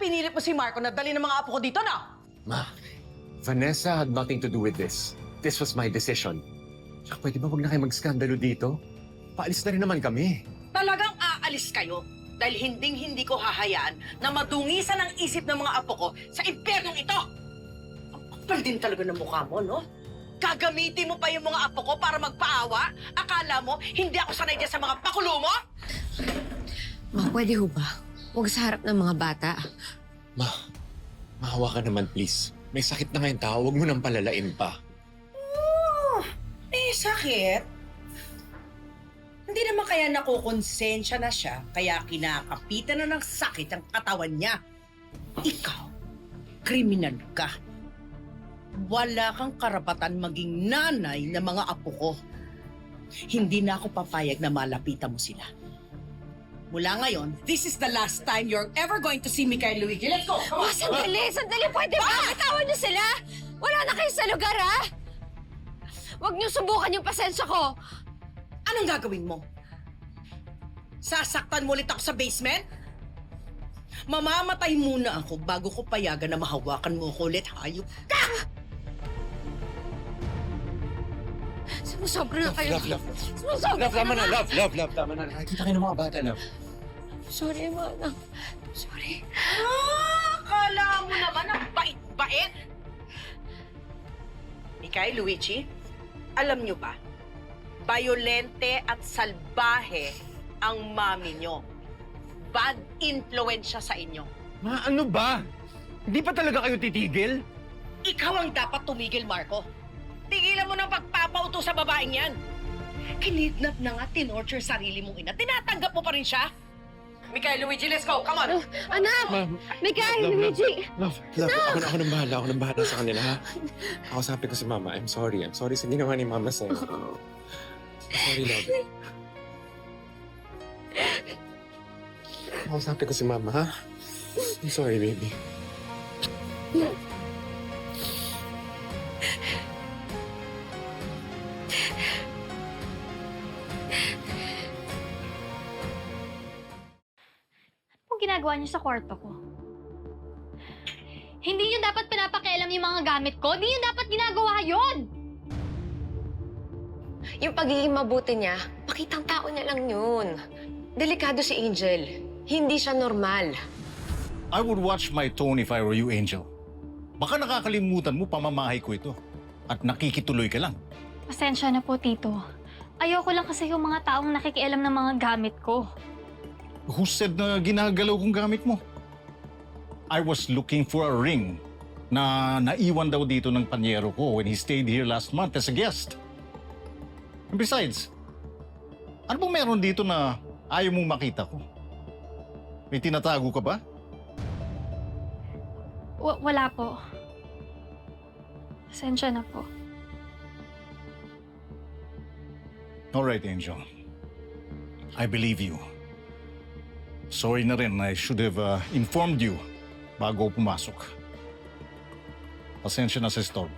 pinilit mo si Marco na dali ng mga apo ko dito, no? Ma, Vanessa had nothing to do with this. This was my decision. Tsaka pwede ba huwag na kayo mag-skandalo dito? Paalis na rin naman kami. Talagang aalis kayo dahil hinding-hindi ko hahayaan na madungisan ang isip ng mga apo ko sa impyernong ito. Ang kapal din talaga ng mukha mo, no? Gagamitin mo pa yung mga apo ko para magpaawa? Akala mo, hindi ako sanay dyan sa mga pakulo mo? Ma, pwede ho ba? Huwag sa harap ng mga bata. Ma, mahawa ka naman please. May sakit na ngayon tao, huwag mo nang palalain pa. Eh, sakit? Hindi naman kaya nakukonsensya na siya, kaya kinakapitan na ng sakit ang katawan niya. Ikaw, kriminal ka. Wala kang karapatan maging nanay ng mga apo ko. Hindi na ako papayag na malapitan mo sila. Mula ngayon, this is the last time you're ever going to see me kay Luigi. Let's go! Come on! Sandali! Sandali! Pwede ba? Bitawan niyo sila! Wala na kayo sa lugar, ha? Huwag niyo subukan yung pasensya ko. Anong gagawin mo? Sasaktan mo ulit ako sa basement? Mamamatay muna ako bago ko payagan na mahawakan mo ako ulit, hayop ka! Sumusobra na kayo. Love. Sumusobra Love, tama na. Love, tama na. Nakikita kayo ng mga bata, love. Sorry, ma. Sorry. Akala mo naman ang bait-bait. Mikay, Luigi, alam nyo ba? Bayolente at salbahe ang mami nyo. Bad influence siya sa inyo. Ma, ano ba? Hindi pa talaga kayo titigil? Ikaw ang dapat tumigil, Marco. Tigilan mo ng pagpapauto sa babaeng yan. Kinidnap na nga, tinorture sarili mong ina. Tinatanggap mo pa rin siya? Mikay, Luigi, let's go. Come on. Anak! Ma'am. Mikay, Luigi! Love. Ako nang bahala. Ako nang bahala sa kanila, ha? Ako sabi ko si Mama, I'm sorry sa ginawa ni Mama sa'yo. Sorry, love. Ako sabi ko si Mama, ha? I'm sorry, baby. Anong ginagawa niyo sa kwarto ko? Hindi niyo dapat pinapakialam yung mga gamit ko. Hindi niyo dapat ginagawa yon. Yung pagiging mabuti niya, pakitang tao niya lang yun. Delikado si Angel. Hindi siya normal. I would watch my tone if I were you, Angel. Baka nakakalimutan mo pamamahay ko ito at nakikituloy ka lang. Pasensya na po, Tito. Ayoko lang kasi yung mga taong nakikialam ng mga gamit ko. Who said na ginagalaw kong gamit mo? I was looking for a ring na naiwan daw dito ng panyero ko when he stayed here last month as a guest. And besides, ano bang meron dito na ayaw mong makita ko? May tinatago ka ba? Wala po. Pasensya na po. All right, Angel. I believe you. Sorry na rin, I should have informed you bago pumasok. Pasensya na sa istorbo.